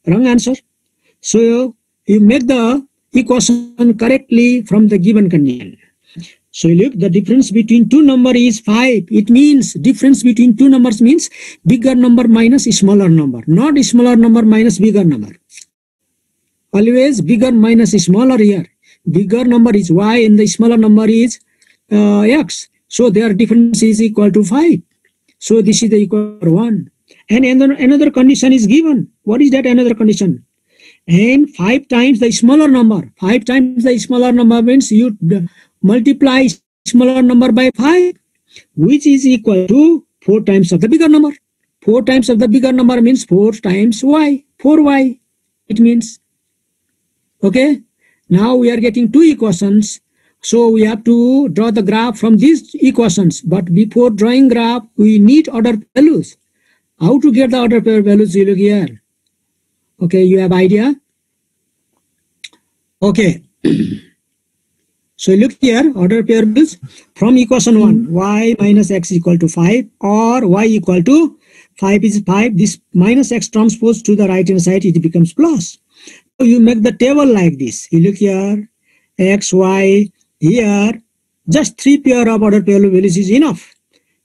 wrong answer. So you make the equation correctly from the given condition. So look, the difference between two numbers is 5. It means difference between two numbers means bigger number minus smaller number, not smaller number minus bigger number. Always bigger minus smaller here. Bigger number is y and the smaller number is x. So their difference is equal to 5. So this is the equal to 1. And another condition is given. What is that another condition? And 5 times the smaller number. 5 times the smaller number means you multiply smaller number by 5, which is equal to 4 times of the bigger number. 4 times of the bigger number means 4 times y. 4y it means. Okay. Now we are getting two equations. So we have to draw the graph from these equations. But before drawing graph, we need order values. How to get the order pair values? You look here. Okay, you have idea? Okay. So look here, order pair values from equation 1, y minus x equal to 5 or y equal to 5 is 5. This minus x transposed to the right hand side, it becomes plus. So you make the table like this. You look here, x, y, here, just 3 pair of order pair values is enough.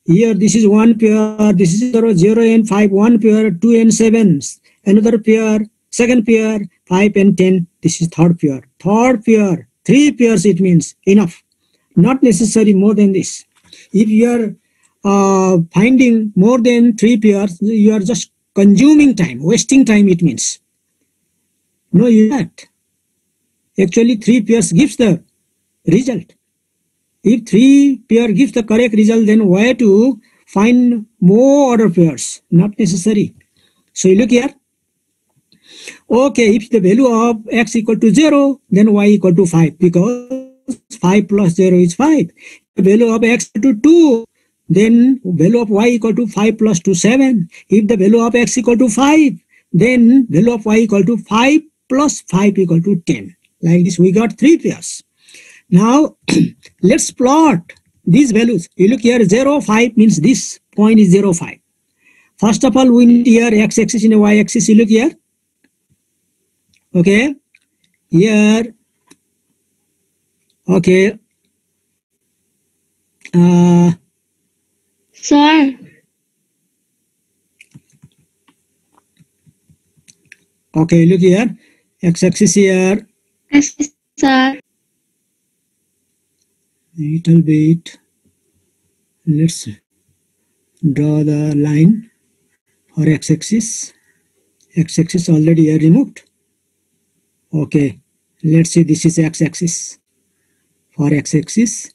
Here, this is 1 pair, this is 0, 0 and 5, 1 pair, 2 and 7, another pair, second pair, 5 and 10, this is third pair. Third pair, 3 pairs it means enough. Not necessary more than this. If you are finding more than 3 pairs, you are just consuming time, wasting time it means. No, you not. Actually, 3 pairs gives the result. If 3 pair gives the correct result, then why to find more order pairs? Not necessary. So you look here. Okay, if the value of x equal to 0, then y equal to 5 because 5 plus 0 is 5. The value of x equal to 2, then value of y equal to 5 plus 2, 7. If the value of x equal to 5, then value of y equal to 5 plus 5 equal to 10. Like this, we got 3 pairs. Now, let's plot these values. You look here, 0, 5 means this point is 0, 5. First of all, we need here x-axis and y-axis. You look here. Okay. Here. Okay. Sir. Okay, look here. X-axis here. Yes, sir. Little bit. Let's draw the line for x-axis. X-axis already here removed. Okay, let's see, this is x-axis. For x-axis.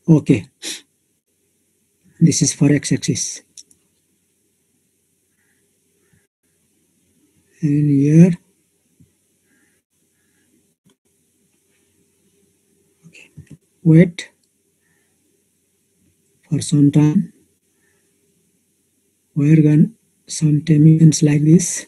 Okay, this is for x-axis. And here. Okay, wait for some time. We're going some terminations like this.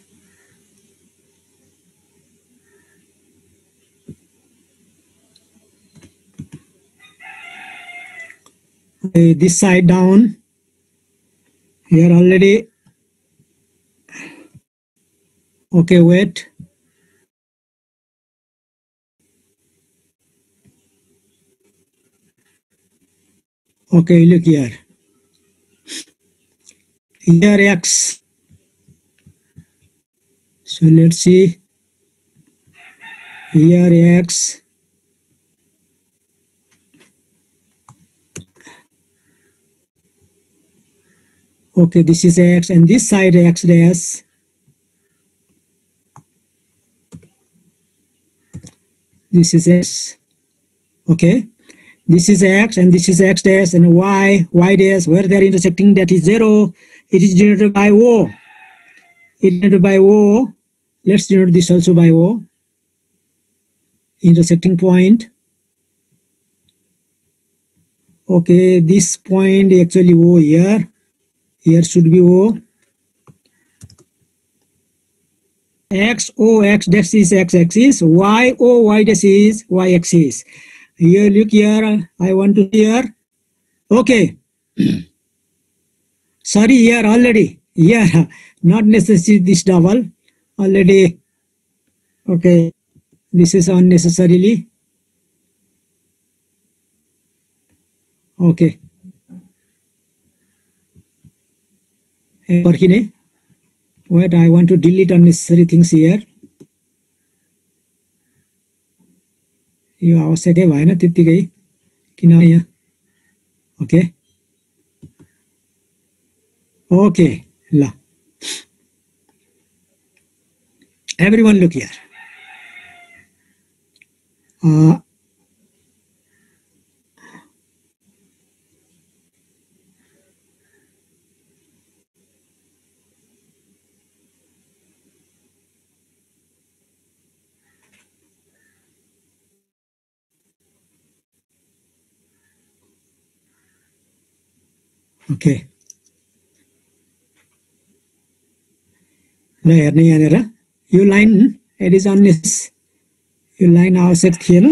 Okay, this side down. Here already. Okay, wait. Okay, look here. Here x. So let's see. Here x. Okay, this is x and this side x dash. This is x. Okay. This is x and this is x dash and y dash, where they are intersecting, that is 0. It is denoted by O. It is denoted by O. Let's denote this also by O. Intersecting point. Okay, this point actually O here. Here should be O. X, O, x dash is x-axis. Y, O, y dash is y-axis. Here, look here. I want to here. Okay. Sorry, here already. Here, not necessary this double. already. Okay, this is unnecessarily. Okay. Wait, I want to delete unnecessary things here. यो आवश्यकै भएन त्यतिकै किन यहाँ. Okay. Okay, la. Everyone look here. Okay. ल हेर्ने यहाँनिर यो line it is unnecessary. यो लाइन आवश्यक थिएन.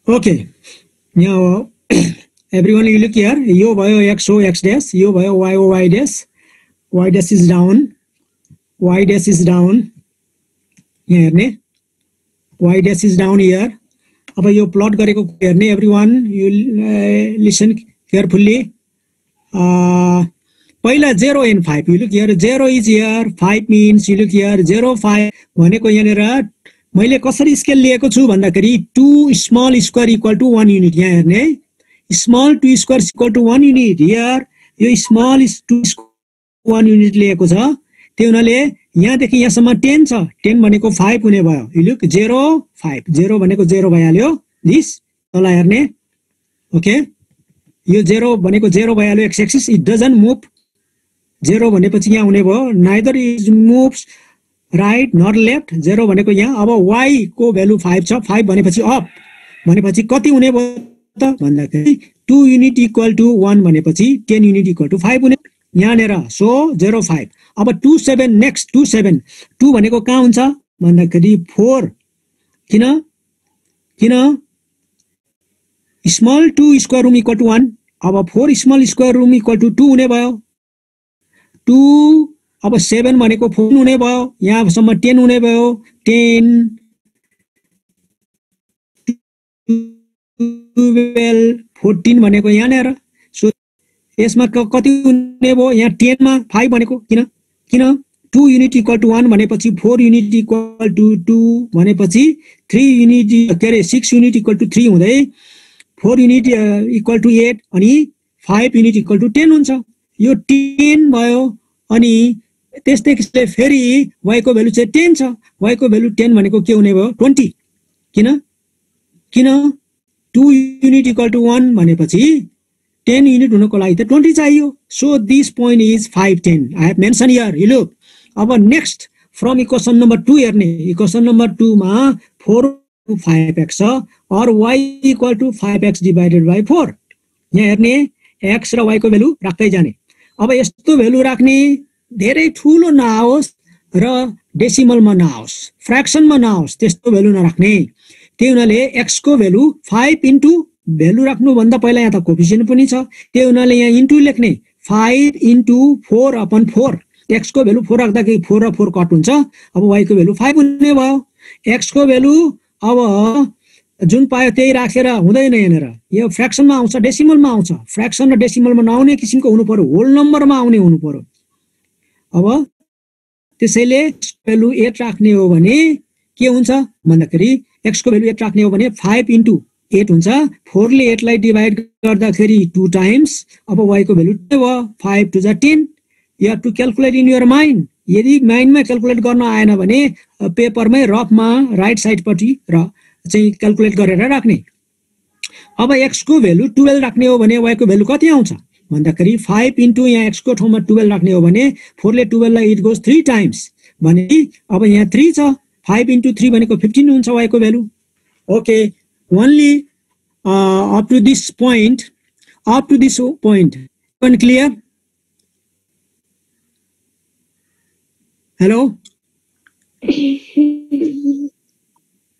ओके, यहाँ एभ्रीवन यु लुक हियर. यो भयो x हो x डैश, यो भयो y हो y dash. Y dash is down, y dash is down. यहाँ हेर्ने y dash is down here. अब यो प्लट गरेको हेर्ने एभ्रीवन यु लिसन केयरफुल्ली. पहिला 0 and 5 you look here. 0 is here, 5 means you look here 0 5 भनेको यहाँनिर मैले कसरी स्केल लिएको छु भन्दाखेरि 2 small square equal to 1 unit. यहाँ हेर्ने small 2 square equal to 1 unit. Here यो स्मल 2 1 युनिट लिएको छ. त्यो हुनाले यहाँदेखि यहाँसम्म 10 छ. 10 भनेको 5 हुने भयो. यु लुक 0 5, 0 भनेको 0 भइहाल्यो. दिस तल हेर्ने. ओके, यो 0 भनेको 0 भइहाल्यो. X axis it doesn't move. 0 भनेपछि यहाँ हुने भयो. Neither is moves right not left. 0 भनेको यहाँ. अब y को भ्यालु 5 छ. 5 भनेपछि अप भनेपछि कति हुने भयो त भन्दाखेरि 2 युनिट इक्वल टु 1 भनेपछि 10 युनिट इक्वल टु 5 हुने यहाँनिर. सो 0 5. अब 2 7 नेक्स्ट 2 7. 2 भनेको कहाँ हुन्छ भन्दाखेरि 4. किन किन small 2 square root equal to 1. अब 4 small square root equal to 2 हुने भयो. 2 अब 7 भनेको 4 हुने भयो. यहाँसम्म 10 हुने भयो. 10 12 14 भनेको यहाँनिर. सो यसमा कति हुने भयो यहाँ 10 मा 5 भनेको किन किन 2 युनिट इक्वल टु 1 भनेपछि 4 युनिट इक्वल टु 2 भनेपछि 3 युनिट के अरे 6 युनिट इक्वल टु 3 हुँदै 4 युनिट इक्वल टु 8 अनि 5 युनिट इक्वल टु 10 हुन्छ. यो 10 भयो. अनि त्यस्तै फेरि y को भ्यालु चाहिँ 10 छ. y को भ्यालु 10 भनेको के हुने भयो 20. किन किन 2 युनिट इक्वल टु 1 भनेपछि 10 युनिट हुनको लागि त 20 चाहियो. So this point is 5 10. I have mention here. You look. अब नेक्स्ट फ्रम इक्वेसन नम्बर 2 हेर्ने. इक्वेसन नम्बर 2 मा 4 to 5x छ और y equal to 5x divided by 4. यहाँ हेर्ने x र y को भ्यालु राख्दै जाने. अब यस्तो भ्यालु राख्ने धेरै ठुलो नआओस् र डेसिमलमा नआओस्, फ्र्याक्सनमा नआओस्, त्यस्तो भ्यालु नराख्ने. त्यही हुनाले x को भ्यालु 5 इन्टु भ्यालु राख्नु भन्दा पहिला यहाँ त कोफिसिएन्ट पनि छ. त्यही हुनाले यहाँ इन्टु लेख्ने 5 इन्टु 4 अपन 4. x को भ्यालु 4 राख्दाखेरि 4 र 4 कट हुन्छ. अब y को भ्यालु 5 हुने भयो. x को भ्यालु अब जुन पायो त्यही राखेर हुँदैन. यहाँनिर यो फ्र्याक्सनमा आउँछ, डेसिमलमा आउँछ. फ्र्याक्सन र डेसिमलमा नआउने किसिमको हुनु पर्यो, होल नम्बरमा आउने हुनु पर्यो. अब त्यसैले भ्यालु 8 राख्ने हो भने के हुन्छ भन्दाखेरि x को भ्यालु 8 राख्ने हो भने 5 इन्टु 8 हुन्छ. 4 ले 8 लाई डिभाइड गर्दाखेरि 2 टाइम्स. अब y को भ्यालु भयो 5 to 10. You have to calculate in your mind. यदि माइन्डमा क्याल्कुलेट गर्न आएन भने पेपरमै रफमा राइट साइडपट्टि र चाहिँ क्याल्कुलेट गरेर राख्ने. अब x को भ्यालु 12 राख्ने हो भने y को भ्यालु कति आउँछ भन्दाखेरि 5 इन्टु यहाँ x को ठाउँमा 12 राख्ने हो भने 4 ले 12 लाई इट गोज 3 टाइम्स भने अब यहाँ 3 छ. 5 इन्टु 3 भनेको 15 हुन्छ y को value. Okay, only up to this point one clear. Hello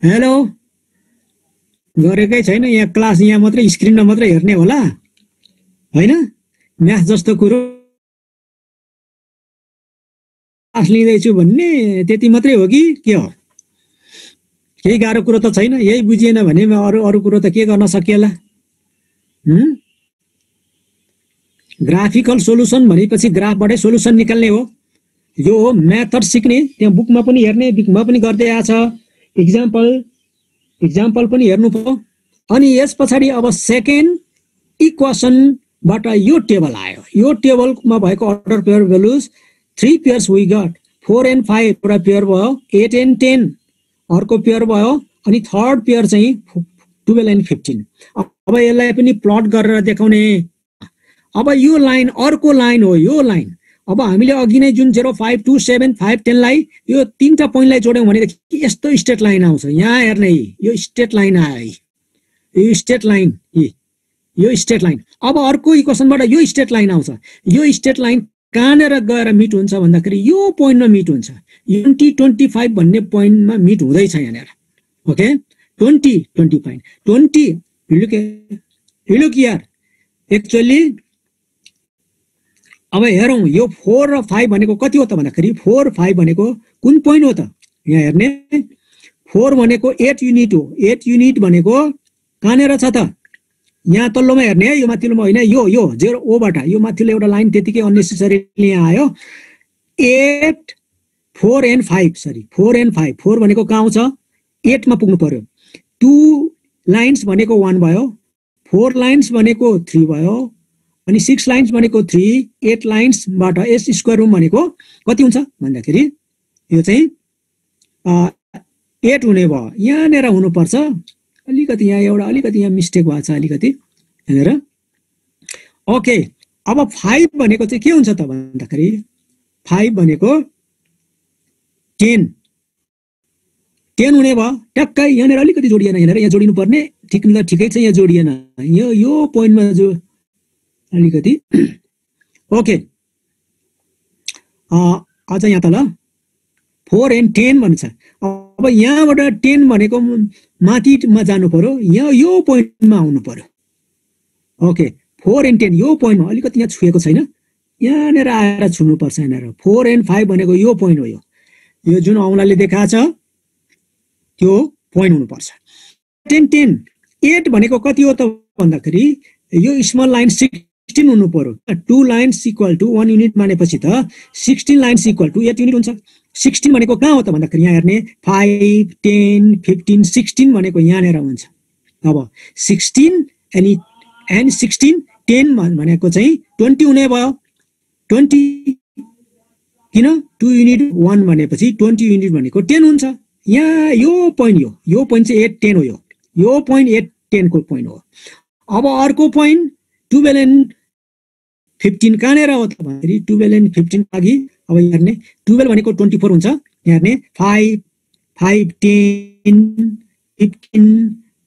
hello गरेकै छैन यहाँ क्लास यहाँ मात्रै स्क्रिनमा मात्रै हेर्ने होला हैन म्याथ जस्तो कुरो क्लास लिँदैछु भन्ने त्यति मात्रै हो कि के हो केही गाह्रो कुरो त छैन यही बुझिएन भने अरु अरु कुरो त के गर्न सकिएला ग्राफिकल सोलुसन भनेपछि ग्राफबाटै सोलुसन निकाल्ने हो यो हो मेथड सिक्ने त्यहाँ बुकमा पनि हेर्ने बुकमा पनि गर्दै आछ इक्जाम्पल पनि हेर्नु पर्यो अनि यस पछाडी अब सेकेन्ड इक्वेसनबाट यो टेबल आयो यो टेबलमा भएको order pair values 3 pairs we got 4 and 5 एउटा पेयर भयो 8 and 10 अर्को पेयर भयो अनि थर्ड पेयर चाहिँ 12 and 15 अब यसलाई पनि प्लट गरेर देखाउने अब यो लाइन अर्को लाइन हो यो लाइन अब हामीले अघि नै जुन 0 5 2 7 5 10 लाई यो तीनटा पोइन्टलाई जोड्यौं भनेदेखि यस्तो स्ट्रेट लाइन आउँछ यहाँ हेर्ने यो स्ट्रेट लाइन आयो यो स्ट्रेट लाइन यो स्ट्रेट लाइन अब अर्को इक्वेसनबाट यो स्ट्रेट लाइन आउँछ यो स्ट्रेट लाइन कहाँनेर गएर मिट हुन्छ भन्दाखेरि यो पोइन्टमा मिट हुन्छ 20-25 भन्ने पोइन्टमा मिट हुँदैछ यहाँनेर ओके 20-25 20 लुक हियर एक्चुअली अब हेरौं यो 4 र 5 भनेको कति हो त भन्दाखेरि 4 5 भनेको कुन पोइन्ट हो त यहाँ हेर्ने 4 भनेको 8 युनिट हो 8 युनिट भनेको कहाँनेर छ त यहाँ तल्लोमा हेर्ने है यो माथिल्लोमा होइन यो 0 ओ बाट यो माथिल्लो एउटा लाइन त्यतिकै अननेसेसरीली यहाँ आयो 8 4 and 5 सरी 4 and 5 4 भनेको कहाँ आउँछ 8 मा पुग्नु पर्यो 2 लाइन्स भनेको 1 भयो 4 लाइन्स भनेको 3 भयो अनि 6 लाइन्स भनेको 3 8 लाइन्सबाट s स्क्वायर रुट भनेको कति हुन्छ भन्दाखेरि यो चाहिँ 8 हुने भयो यहाँनेर हुनु पर्छ अलिकति यहाँ एउटा अलिकति यहाँ मिस्टेक भएको छ अलिकति हेरेर ओके अब 5 भनेको चाहिँ के हुन्छ त भन्दाखेरि 5 भनेको 10 हुने भयो टक्कै यहाँनेर अलिकति जोडिएन यहाँनेर यहाँ जोडिनु पर्ने ठिकै छ यहाँ जोडिएन यो पोइन्टमा जो अलिकति ओके अझ यहाँ तल 4 and 10 भन्छ अब यहाँबाट 10 भनेको माथिमा जानु पर्यो यहाँ यो पोइन्टमा आउनु पर्यो ओके 4 and 10 यो पोइन्टमा अलिकति यहाँ छुएको छैन यहाँनेर आएर छुनु पर्छ यहाँनेर 4 and 5 भनेको यो पोइन्ट हो यो जुन औँलाले देखाएको छ त्यो पोइन्ट हुनु पर्छ 10 8 भनेको कति हो त भन्दाखेरि यो स्मल लाइन 16 हुनु पर्यो 2 लाइन्स इक्वल टु 1 युनिट मानेपछि त 16 लाइन्स इक्वल टु 8 युनिट हुन्छ 16 भनेको कहाँ हो त भन्दाखेरि यहाँ हेर्ने 5 10 15 16 भनेको यहाँनेर हुन्छ अब 16 and 16 10 भनेको चाहिँ 20 हुने भयो 20 किन 2 युनिट 1 भनेपछि 20 युनिट भनेको 10 हुन्छ यहाँ यो पोइन्ट चाहिँ 8 10 हो यो पोइन्ट 8 10 को पोइन्ट हो अब अर्को पोइन्ट 12 and 15 कहाँनेर हो त भन्दाखेरि 12 and 15 लागि अब हेर्ने 12 भनेको 24 हुन्छ हेर्ने 5 5 10 15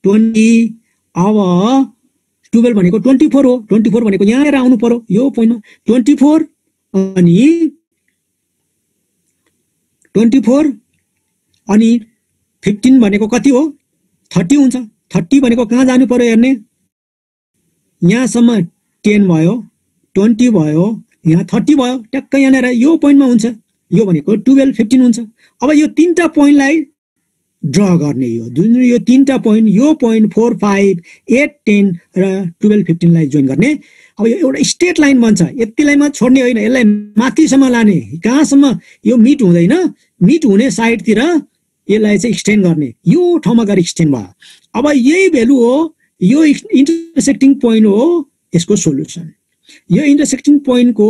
20 अब 12 भनेको 24 हो 24 भनेको यहाँनेर आउनु पर्यो यो पोइन्टमा 24 अनि 15 भनेको कति हो 30 हुन्छ 30 भनेको कहाँ जानु पर्यो हेर्ने यहाँसम्म 10 भयो 20 भयो यहाँ 30 भयो टक्क यहाँनेर यो पोइन्टमा हुन्छ यो भनेको 12 15 हुन्छ अब यो तीनटा पोइन्टलाई ड्र गर्ने यो तीनटा पोइन्ट यो पोइन्ट 4 5 8 10 र 12 15 लाई जोइन गर्ने अब यो एउटा स्ट्रेट लाइन बन्छ यतिलाईमा छोड्ने होइन यसलाई माथिसम्म लाने कहाँसम्म यो मिट हुँदैन मिट हुने साइडतिर यसलाई चाहिँ एक्सटेन्ड गर्ने यो ठाउँमा गएर एक्सटेन्ड भयो अब यही भ्यालु हो यो इन्टरसेक्टिङ पोइन्ट हो यसको सोलुसन यो इन्टरसेक्टिङ पोइन्ट को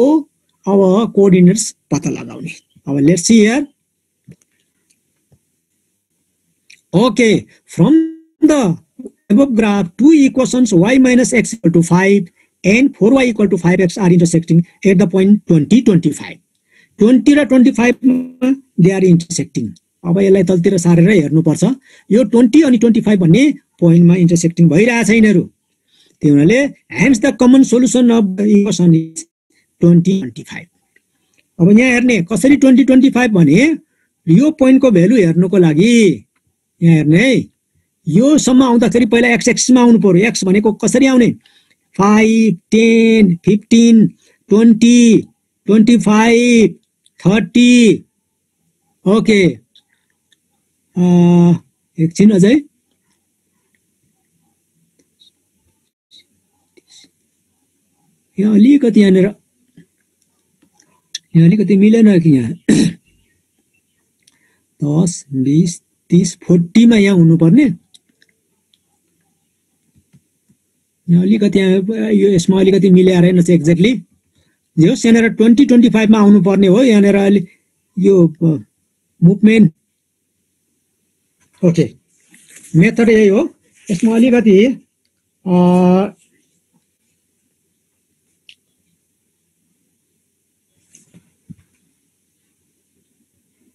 अब कोअर्डिनेट्स पत्ता लगाउने अब let's see here okay from the above graph two equations y minus x equal to 5 and 4y equal to 5x are intersecting at the point 20 25 20 र 25 they are intersecting अब यसलाई तलतिर सारेर हेर्नु पर्छ यो 20 अनि 25 भन्ने पोइन्टमा इन्टरसेक्टिङ भइरहेछ यिनीहरु त्यही हुनाले hence the common solution of the equation is 20 25 अब यहाँ हेर्ने कसरी 20 25 भने यो पोइन्टको भ्यालु हेर्नुको लागि यहाँ हेर्ने यो सम्म आउँदाखेरि पहिला x एक्सिसमा आउनु पर्यो। x भनेको कसरी आउने 5 10 15 20 25 30 ओके एकछिन अझै यहाँ अलिकति अलिकति मिलेन कि यहाँ 10 20 30 40 मा यहाँ हुनुपर्ने यहाँ अलिकति यो यसमा अलिकति मिलेर रहेन चाहिँ एक्ज्याक्टली जो यहाँनिर 20 25 मा आउनु पर्ने हो। यहाँनिर अलि यो मुभमेन्ट ओके मेथड यही हो। यसमा अलिकति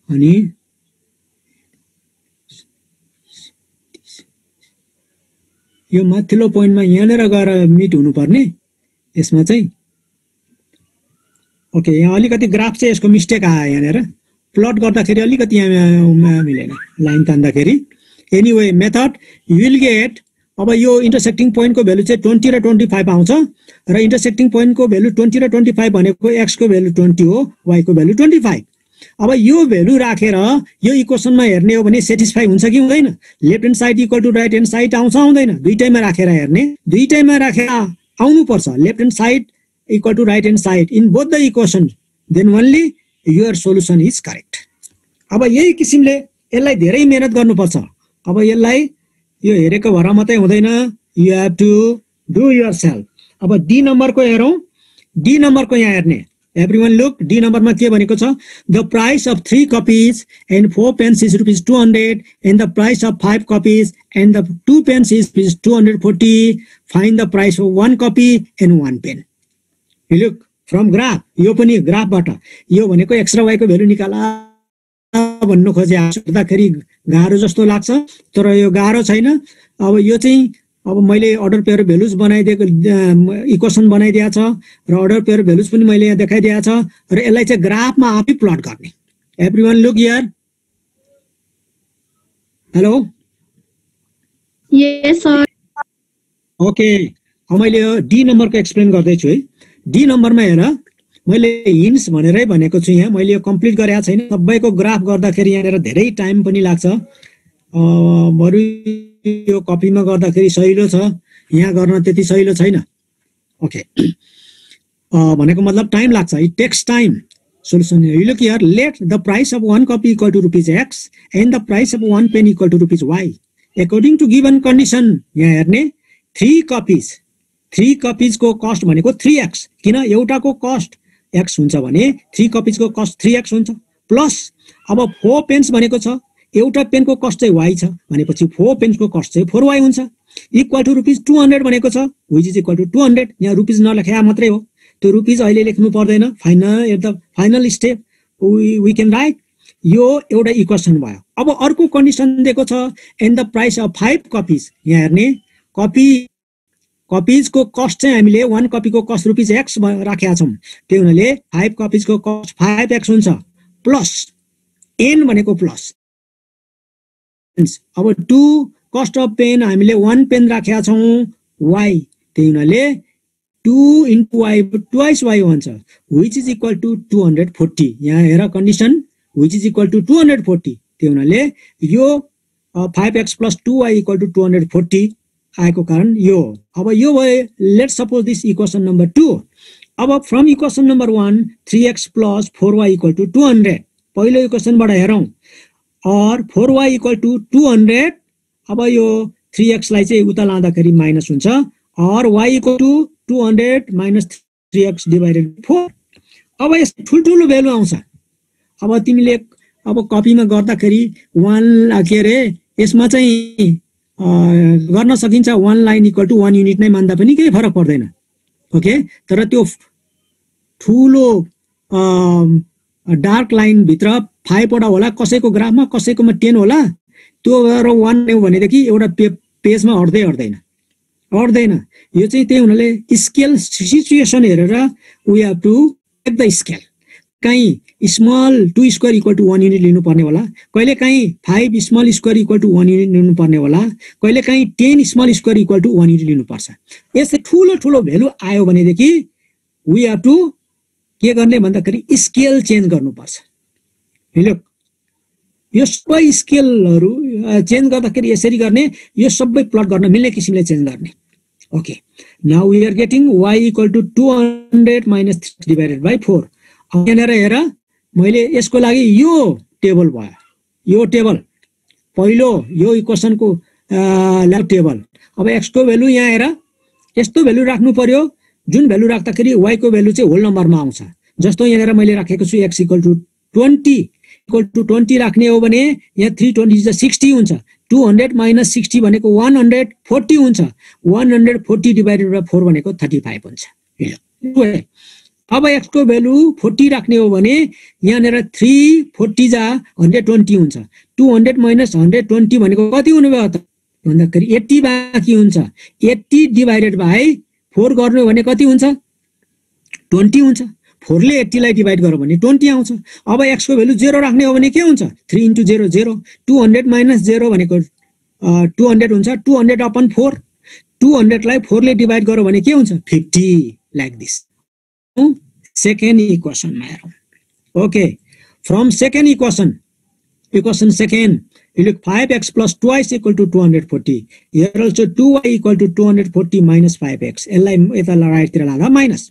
अनि यो माथिल्लो पोइन्टमा यहाँनिर गएर मिट हुनुपर्ने यसमा चाहिँ ओके यहाँ अलिकति ग्राफ चाहिँ यसको मिस्टेक आयो। यहाँनिर प्लट गर्दाखेरि अलिकति यहाँ मिलेन लाइन तान्दाखेरि। Anyway method you will get अब यो इन्टरसेक्टिङ पोइन्टको भ्यालु चाहिँ 20 र 25 आउँछ र इन्टरसेक्टिङ पोइन्टको भ्यालु 20 र 25 भनेको x को भ्यालु 20 हो y को भ्यालु 25। अब यो भ्यालु राखेर यो इक्वेसनमा हेर्ने हो भने सेटिस्फाई हुन्छ कि हुँदैन। Left hand side equal to right hand side आउँछ आउँदैन। दुईटैमा राखेर हेर्ने दुईटैमा राखेर आउनु पर्छ left hand side equal to right hand side in both the equation then only your solution is correct. अब यही किसिमले यसलाई धेरै मेहनत गर्नुपर्छ। अब यसलाई यो हेरेको भएर मात्रै हुँदैन। You have to do yourself. अब डी नम्बरको हेरौँ। डी नम्बरको यहाँ हेर्ने एभ्रीवन लुक डी नम्बरमा के भनेको छ the price of 3 copies and 4 pens is ₹200 and the price of 5 copies and the 2 pens is ₹240. Find the price of 1 copy and 1 pen. You look from graph यो पनि ग्राफबाट यो भनेको x र y को भ्यालु निकाला भन्नु खोजे आउँदाखेरि गाह्रो जस्तो लाग्छ तर यो गाह्रो छैन। अब यो चाहिँ अब मैले अर्डर पेयर भ्यालुज बनाइदिएको इक्वेसन बनाइदिएको छ र अर्डर पेयर भ्यालुज पनि मैले यहाँ देखाइदिएको छ र यसलाई चाहिँ ग्राफमा आफै प्लट गर्ने। Everyone look here. Hello yes sir okay अब मैले डी नम्बरको एक्सप्लेन गर्दैछु है। डी नम्बरमा हेर मैले हिन्ट्स भनेरै भनेको छु। यहाँ मैले यो कम्प्लिट गरेको छैन। सबैको ग्राफ गर्दाखेरि यहाँनिर धेरै टाइम पनि लाग्छ। बरु यो कपीमा गर्दाखेरि सहिलो छ यहाँ गर्न त्यति सहिलो छैन। ओके भनेको मतलब टाइम लाग्छ। It takes time. Solution you look here let the price of 1 copy equal to ₹x and the price of 1 pen equal to ₹y according to given condition. यहाँ हेर्ने 3 copies 3 copies को cost भनेको 3x किन एउटाको cost x हुन्छ भने 3 copies को cost 3x हुन्छ प्लस अब 4 pens भनेको छ एउटा पेनको कस्ट चाहिँ y छ भनेपछि 4 pens को कस्ट चाहिँ 4y हुन्छ इक्वल टु ₹200 भनेको छ व्हिच इज इक्वल टु 200। यहाँ रुपीज नलेखा मात्रै हो त्यो रुपीज अहिले लेख्नु पर्दैन। Final at the final step we can write यो एउटा इक्वेसन भयो। अब अर्को कन्डिसन दिएको छ and the price of 5 copies। यहाँ हेर्ने कपिज को कस्ट चाहिँ हामीले 1 copy को कस्ट ₹x राखेका छौं त्यही हुनाले 5 copies को कस्ट 5x हुन्छ प्लस n भनेको प्लस अब 2 कस्ट अफ पेन हामीले 1 पेन राखेका छौं y त्यही हुनाले 2 into y twice y हुन्छ which is equal to 240। यहाँ हेर condition which is equal to 240 त्यही हुनाले यो 5x plus 2y equal to 240 आएको कारण यो। अब यो भयो let suppose this equation number 2। अब from equation number 1 3x plus 4y equal to 200 पहिलो इक्वेसनबाट हेरौं और 4y equal to 200। अब यो 3x लाई चाहिँ उता लाँदाखेरि माइनस हुन्छ और y equal to 200 minus 3x divided 4। अब यस ठुलठुलो भ्यालु आउँछ। अब तिमीले अब कपीमा गर्दाखेरि 1 के रे यसमा चाहिँ गर्न सकिन्छ 1 लाइन इक्वल टु 1 युनिट नै मान्दा पनि केही फरक पर्दैन। ओके तर त्यो ठुलो डार्क लाइन भित्र 5 वटा होला कसैको ग्राफमा कसैकोमा 10 होला त्यो र 1 हो भनेदेखि एउटा पेजमा अड्दैन यो चाहिँ त्यही हुनाले स्केल सिचुएसन हेरेर we have to take the scale काहीँ small 2 square equal to 1 unit लिनुपर्ने होला, कहिले काहीँ 5 small square equal to 1 unit लिनुपर्ने होला, कहिले काहीँ 10 small square equal to 1 unit लिनुपर्छ। यसै ठुलो ठुलो भ्यालु आयो भनेदेखि वी हेभ टु के गर्ने भन्दाखेरि स्केल चेन्ज गर्नुपर्छ। हेलो, यो सबै स्केलहरू चेन्ज गर्दाखेरि यसरी गर्ने, यो सबै प्लट गर्न मिल्ने किसिमले चेन्ज गर्ने। Okay, now we are getting y equal to 200 minus 3 divided by 4। अब यहाँनिर हेर, मैले यसको लागि यो टेबल भयो, यो टेबल पहिलो यो इक्वेसनको टेबल। अब x को भ्यालु यहाँ हेर, यस्तो भ्यालु राख्नु पर्यो जुन भ्यालु राख्दाखेरि y को भ्यालु चाहिँ होल नम्बरमा आउँछ। जस्तो यहाँनिर मैले राखेको छु x इक्वल टु 20 राख्ने हो भने यहाँ 320 60 हुन्छ। 200 माइनस 60 भनेको 140 हुन्छ। 140 डिभाइडेड बाई 4 भनेको 35 हुन्छ। अब x को भ्यालु 40 राख्ने हो भने यहाँनिर 340 जा 120 हुन्छ। 200 माइनस 120 भनेको कति हुने भयो त भन्दाखेरि 80 बाँकी हुन्छ। 80 डिभाइडेड बाई 4 गर्ने हो भने कति हुन्छ? 20 हुन्छ। 4 ले 80 लाई डिभाइड गर्यो भने 20 आउँछ। अब x को भ्यालु 0 राख्ने हो भने के हुन्छ? 3 इन्टु 0 0। 200 माइनस 0 भनेको 200 हुन्छ। 200 अपन 4, 200 लाई 4 ले डिभाइड गर्यो भने के हुन्छ? 50, लाइक दिस। सेकेन्ड इक्वेसनमा हेरौँ। Okay, from second equation second, you look 5x plus twice equal to 240. Here also 2y equal to 240 minus 5x. यसलाई यता राइटतिर लाँदा minus,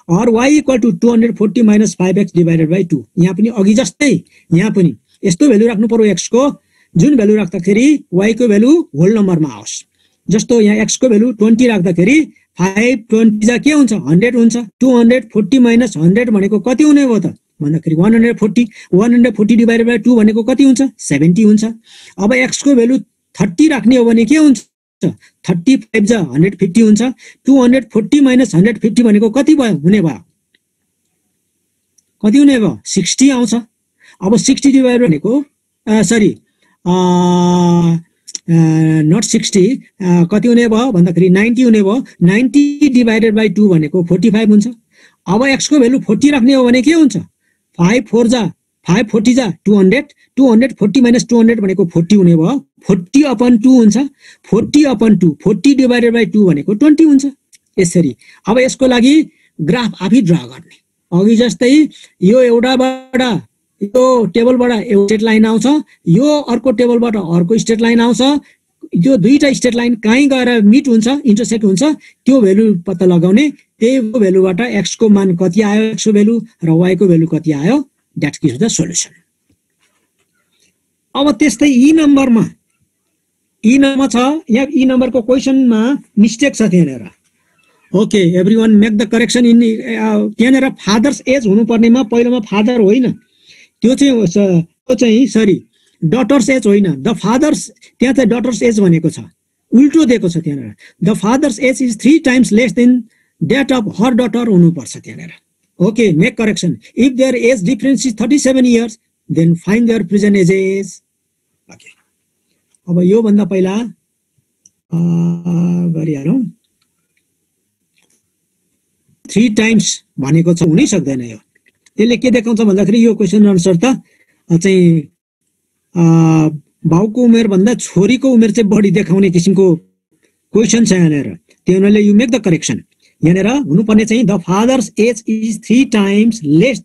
or y equal to 240 minus 5x divided by 2. यहाँ पनि अघि जस्तै यहाँ पनि यस्तो भ्यालु राख्नु पर्यो x को, जुन भ्यालु राख्दाखेरि y को भ्यालु होल नम्बरमा आओस्। जस्तो यहाँ x को भ्यालु 20 राख्दाखेरि 520 जा के हुन्छ? 100 हुन्छ। 240 माइनस 100 भनेको कति हुने भयो त भन्दाखेरि 140। 140 डिभाइडेड बाई 2 भनेको कति हुन्छ? 70 हुन्छ। अब x को भ्यालु 30 राख्ने हो भने के हुन्छ? 35 जा 150 हुन्छ। 240 माइनस 150 भनेको कति भयो हुने भयो? कति हुने भयो? 60 आउँछ। अब 60 डिभाइडेड भनेको सरी नट 60, कति हुने भयो भन्दाखेरि 90 हुने भयो। 90 डिभाइडेड बाई 2 भनेको 45 हुन्छ। अब x को भ्यालु 40 राख्ने हो भने के हुन्छ? 5 4 जा 540 जा 200। 240 माइनस 200 भनेको 40 हुने भयो। 40 अपन 2 हुन्छ। 40 अपन 2, 40 डिभाइडेड बाई 2 भनेको 20 हुन्छ। यसरी अब यसको लागि ग्राफ आफै ड्रा गर्ने। अघि जस्तै यो एउटाबाट यो टेबलबाट एउटा स्ट्रेट लाइन आउँछ, यो अर्को टेबलबाट अर्को स्ट्रेट लाइन आउँछ। यो दुईटा स्ट्रेट लाइन कहीँ गएर मिट हुन्छ, इन्टरसेक्ट हुन्छ, त्यो भ्यालु पत्ता लगाउने। त्यही भ्यालुबाट x को मान कति आयो, x को भ्यालु र y को भ्यालु कति आयो, द्याट गिभ्स द सोल्युसन। अब त्यस्तै ई नम्बर छ, यहाँ ई नम्बरको क्वेसनमा मिस्टेक छ त्यहाँनिर। Okay, everyone make the correction in. त्यहाँनिर फादर्स एज हुनुपर्नेमा पहिलोमा फादर होइन, त्यो चाहिँ सरी डटर्स एज होइन, द फादर्स, त्यहाँ चाहिँ डटर्स एज भनेको छ, उल्टो दिएको छ त्यहाँनिर। The father's age is 3 times less than that of her daughter हुनुपर्छ त्यहाँनिर। Okay, make correction. If their age difference is 37 years then find their present ages. Okay, अब यो भन्दा पहिला गरिहालौँ। 3 टाइम्स भनेको छ, हुनै सक्दैन यो। यसले के देखाउँछ भन्दाखेरि यो क्वेसन अनुसार त चाहिँ बाउको उमेर भन्दा छोरीको उमेर चाहिँ बढी देखाउने किसिमको क्वेसन छ यहाँनिर। त्यो हुनाले यु मेक द करेक्सन। यहाँनिर हुनुपर्ने चाहिँ the father's age is 3 times lace